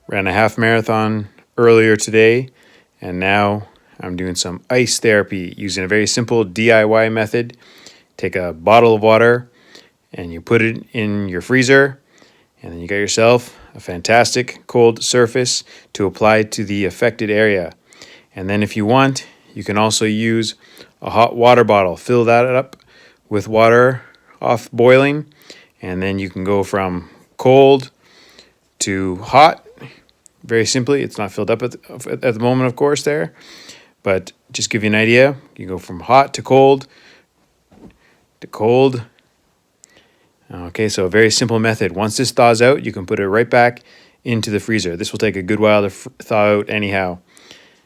Ran a half marathon earlier today, and now I'm doing some ice therapy using a very simple DIY method. Take a bottle of water and you put it in your freezer, and then you got yourself a fantastic cold surface to apply to the affected area. And then if you want, you can also use a hot water bottle. Fill that up with water off boiling, and then you can go from cold to hot. Very simply, it's not filled up at the moment, of course, there. But just give you an idea, you go from hot to cold to cold. Okay, so a very simple method. Once this thaws out, you can put it right back into the freezer. This will take a good while to thaw out anyhow.